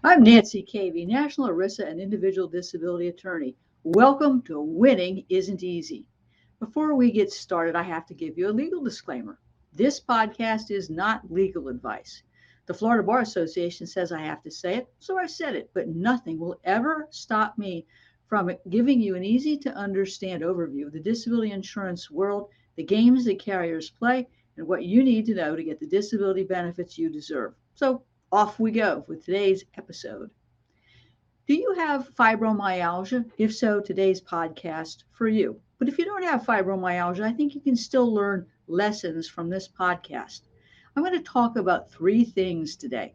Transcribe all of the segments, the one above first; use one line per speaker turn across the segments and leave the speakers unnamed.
I'm Nancy Cavey, National ERISA and Individual Disability Attorney. Welcome to Winning Isn't Easy. Before we get started, I have to give you a legal disclaimer. This podcast is not legal advice. The Florida Bar Association says I have to say it, so I said it, but nothing will ever stop me from giving you an easy to understand overview of the disability insurance world, the games that carriers play, and what you need to know to get the disability benefits you deserve. So off we go with today's episode. Do you have fibromyalgia? If so, today's podcast for you. But if you don't have fibromyalgia, I think you can still learn lessons from this podcast. I'm going to talk about three things today.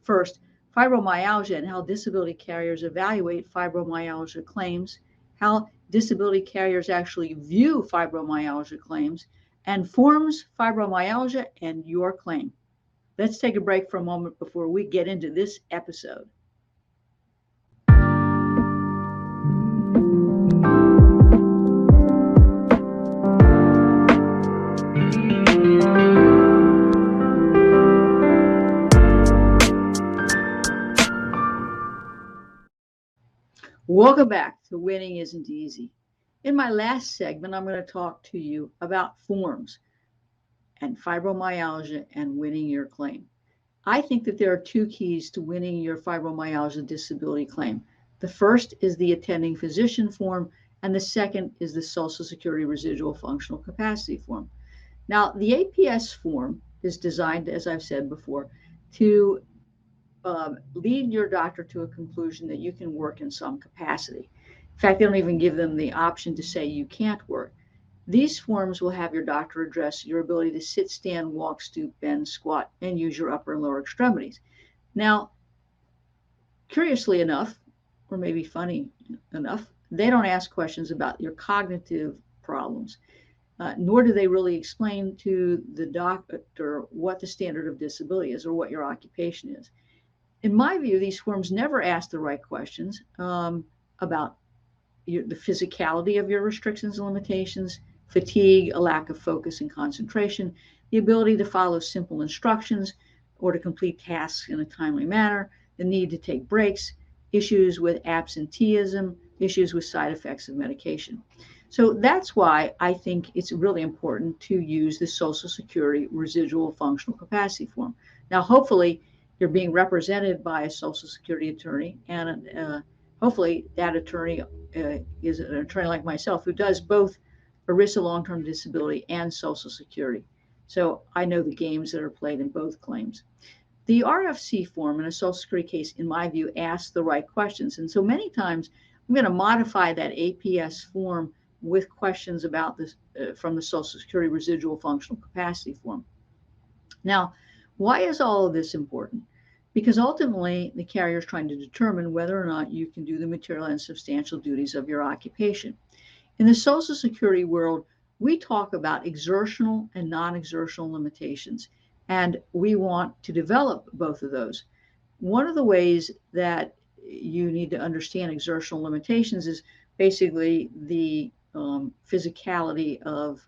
First, fibromyalgia and how disability carriers evaluate fibromyalgia claims, how disability carriers actually view fibromyalgia claims, and forms fibromyalgia and your claim. Let's take a break for a moment before we get into this episode. Welcome back to Winning Isn't Easy. In my last segment, I'm going to talk to you about forms and fibromyalgia and winning your claim. I think that there are two keys to winning your fibromyalgia disability claim. The first is the attending physician form, and the second is the Social Security residual functional capacity form. Now, the APS form is designed, as I've said before, to lead your doctor to a conclusion that you can work in some capacity. In fact, they don't even give them the option to say you can't work. These forms will have your doctor address your ability to sit, stand, walk, stoop, bend, squat, and use your upper and lower extremities. Now, curiously enough, or maybe funny enough, they don't ask questions about your cognitive problems, nor do they really explain to the doctor what the standard of disability is or what your occupation is. In my view, these forms never ask the right questions about the physicality of your restrictions and limitations, fatigue, a lack of focus and concentration, the ability to follow simple instructions or to complete tasks in a timely manner, the need to take breaks, issues with absenteeism, issues with side effects of medication. So that's why I think it's really important to use the Social Security residual functional capacity form. Now, hopefully, you're being represented by a Social Security attorney, and hopefully that attorney is an attorney like myself who does both ERISA long-term disability and Social Security. So I know the games that are played in both claims. The RFC form in a Social Security case, in my view, asks the right questions. And so many times I'm going to modify that APS form with questions about this from the Social Security residual functional capacity form. Now, why is all of this important? Because ultimately, the carrier is trying to determine whether or not you can do the material and substantial duties of your occupation. In the Social Security world, we talk about exertional and non-exertional limitations, and we want to develop both of those. One of the ways that you need to understand exertional limitations is basically the physicality of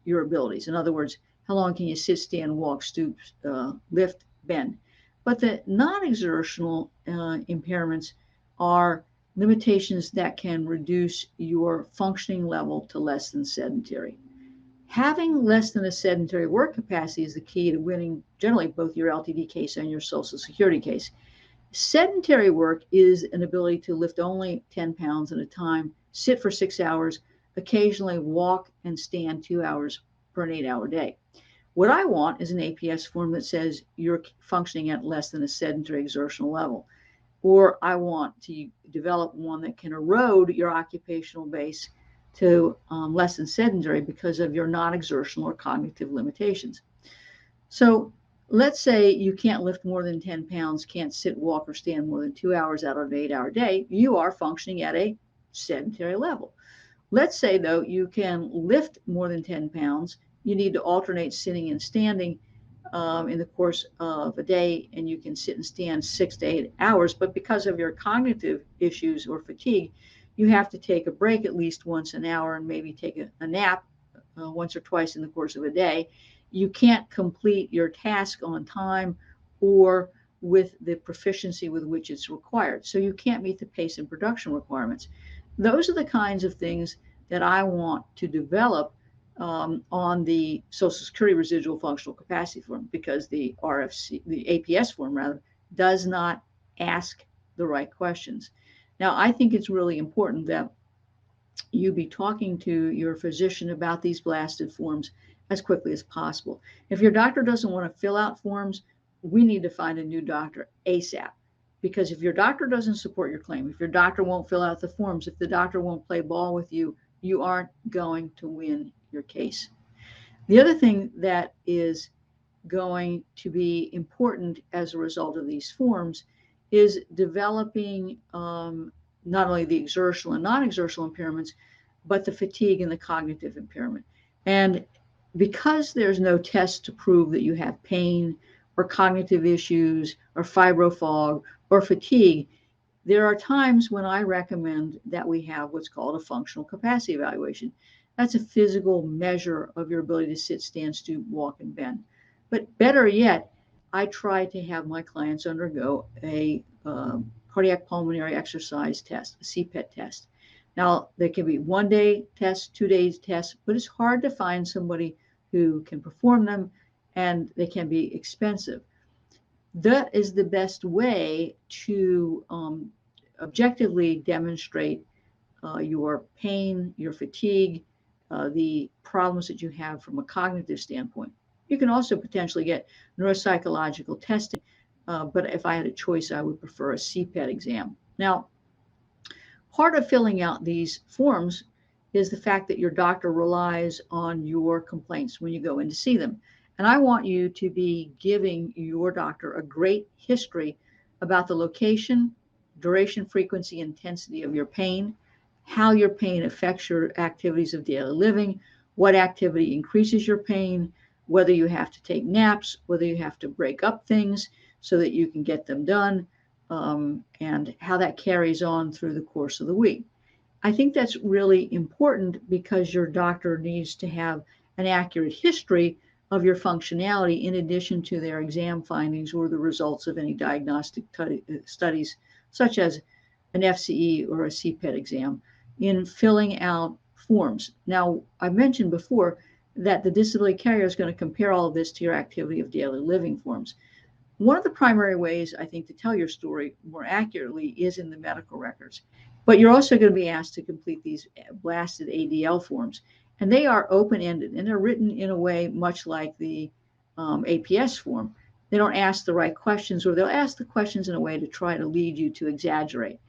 your abilities. In other words, how long can you sit, stand, walk, stoop, lift, bend? But the non-exertional impairments are limitations that can reduce your functioning level to less than sedentary. Having less than a sedentary work capacity is the key to winning generally both your LTD case and your Social Security case. Sedentary work is an ability to lift only 10 pounds at a time, sit for 6 hours, occasionally walk and stand 2 hours for an 8-hour day. What I want is an APS form that says you're functioning at less than a sedentary exertional level. Or I want to develop one that can erode your occupational base to less than sedentary because of your non-exertional or cognitive limitations. So let's say you can't lift more than 10 pounds, can't sit, walk, or stand more than 2 hours out of an 8-hour day. You are functioning at a sedentary level. Let's say, though, you can lift more than 10 pounds. You need to alternate sitting and standing in the course of a day, and you can sit and stand 6 to 8 hours. But because of your cognitive issues or fatigue, you have to take a break at least once an hour and maybe take a nap once or twice in the course of a day. You can't complete your task on time, or with the proficiency with which it's required. So you can't meet the pace and production requirements. Those are the kinds of things that I want to develop on the Social Security Residual Functional Capacity form, because the APS form rather, does not ask the right questions. Now, I think it's really important that you be talking to your physician about these blasted forms as quickly as possible. If your doctor doesn't want to fill out forms, we need to find a new doctor ASAP. Because if your doctor doesn't support your claim, if your doctor won't fill out the forms, if the doctor won't play ball with you, you aren't going to win your case. The other thing that is going to be important as a result of these forms is developing not only the exertional and non-exertional impairments, but the fatigue and the cognitive impairment. And because there's no test to prove that you have pain or cognitive issues or fibrofog or fatigue, there are times when I recommend that we have what's called a functional capacity evaluation. That's a physical measure of your ability to sit, stand, stoop, walk, and bend. But better yet, I try to have my clients undergo a cardiac pulmonary exercise test, a CPET test. Now, there can be 1-day tests, 2-day tests, but it's hard to find somebody who can perform them, and they can be expensive. That is the best way to objectively demonstrate your pain, your fatigue, the problems that you have from a cognitive standpoint. You can also potentially get neuropsychological testing, but if I had a choice, I would prefer a CPET exam. Now, part of filling out these forms is the fact that your doctor relies on your complaints when you go in to see them. And I want you to be giving your doctor a great history about the location, duration, frequency, intensity of your pain, how your pain affects your activities of daily living, what activity increases your pain, whether you have to take naps, whether you have to break up things so that you can get them done, and how that carries on through the course of the week. I think that's really important because your doctor needs to have an accurate history of your functionality in addition to their exam findings or the results of any diagnostic studies, such as an FCE or a CPET exam, in filling out forms. Now, I mentioned before that the disability carrier is going to compare all of this to your activity of daily living forms. One of the primary ways, I think, to tell your story more accurately is in the medical records. But you're also going to be asked to complete these blasted ADL forms. And they are open-ended, and they're written in a way much like the APS form. They don't ask the right questions, or they'll ask the questions in a way to try to lead you to exaggerate.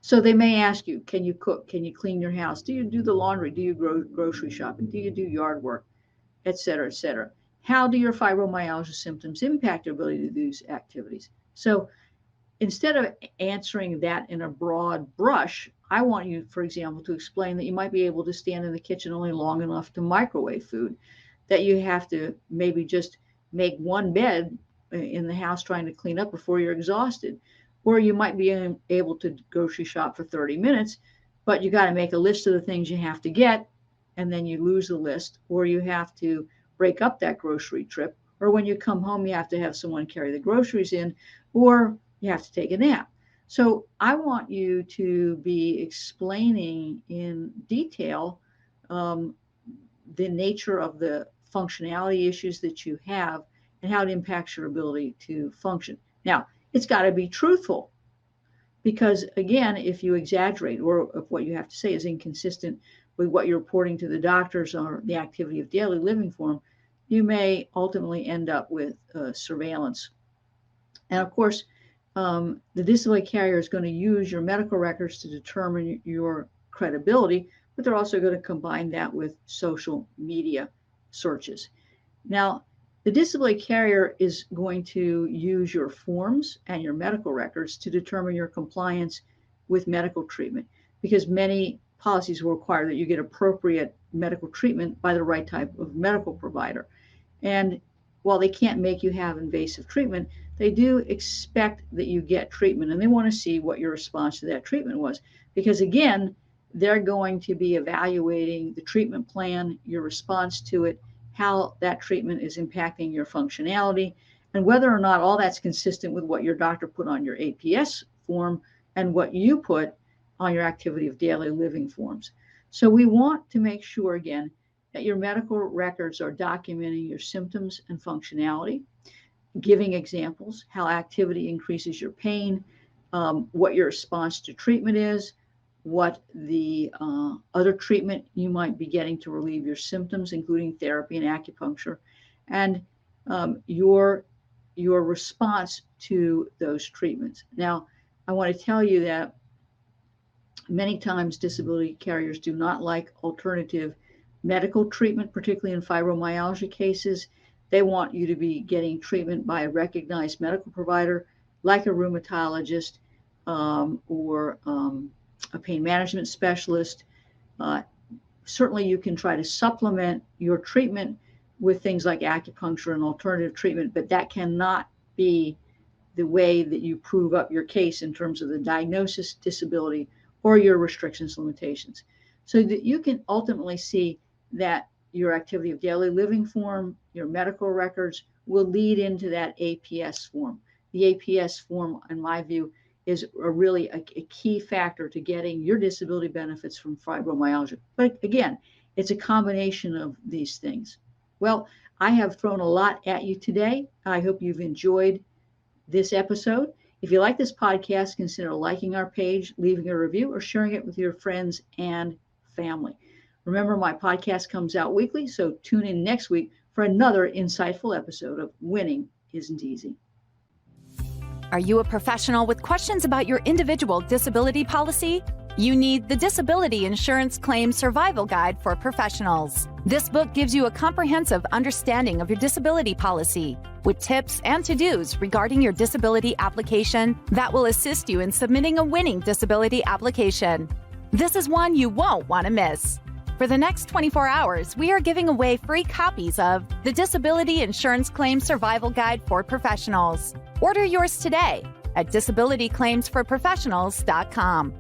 So they may ask you, can you cook? Can you clean your house? Do you do the laundry? Do you grocery shopping? Do you do yard work? Et cetera, et cetera. How do your fibromyalgia symptoms impact your ability to do these activities? So instead of answering that in a broad brush, I want you, for example, to explain that you might be able to stand in the kitchen only long enough to microwave food, that you have to maybe just make one bed in the house trying to clean up before you're exhausted. Or you might be able to grocery shop for 30 minutes, but you got to make a list of the things you have to get, and then you lose the list, or you have to break up that grocery trip, or when you come home, you have to have someone carry the groceries in, or you have to take a nap. So I want you to be explaining in detail the nature of the functionality issues that you have and how it impacts your ability to function. Now, it's got to be truthful, because again, if you exaggerate or if what you have to say is inconsistent with what you're reporting to the doctors or the activity of daily living form, you may ultimately end up with surveillance. And of course, the disability carrier is going to use your medical records to determine your credibility, but they're also going to combine that with social media searches. Now, the disability carrier is going to use your forms and your medical records to determine your compliance with medical treatment, because many policies will require that you get appropriate medical treatment by the right type of medical provider. And while they can't make you have invasive treatment, they do expect that you get treatment, and they want to see what your response to that treatment was. Because again, they're going to be evaluating the treatment plan, your response to it, how that treatment is impacting your functionality, and and whether or not all that's consistent with what your doctor put on your APS form and what you put on your activity of daily living forms. So we want to make sure, again, that your medical records are documenting your symptoms and functionality, giving examples, how activity increases your pain, what your response to treatment is, what the other treatment you might be getting to relieve your symptoms, including therapy and acupuncture, and your response to those treatments. Now, I want to tell you that many times disability carriers do not like alternative medical treatment, particularly in fibromyalgia cases. They want you to be getting treatment by a recognized medical provider, like a rheumatologist or a pain management specialist. Certainly, you can try to supplement your treatment with things like acupuncture and alternative treatment, but that cannot be the way that you prove up your case in terms of the diagnosis, disability, or your restrictions, limitations. So that you can ultimately see that your activity of daily living form, your medical records will lead into that APS form. The APS form, in my view, is really a key factor to getting your disability benefits from fibromyalgia. But again, it's a combination of these things. Well, I have thrown a lot at you today. I hope you've enjoyed this episode. If you like this podcast, consider liking our page, leaving a review, or sharing it with your friends and family. Remember, my podcast comes out weekly, so tune in next week for another insightful episode of Winning Isn't Easy.
Are you a professional with questions about your individual disability policy? You need the Disability Insurance Claim Survival Guide for Professionals. This book gives you a comprehensive understanding of your disability policy, with tips and to-dos regarding your disability application that will assist you in submitting a winning disability application. This is one you won't want to miss. For the next 24 hours, we are giving away free copies of the Disability Insurance Claim Survival Guide for Professionals. Order yours today at disabilityclaimsforprofessionals.com.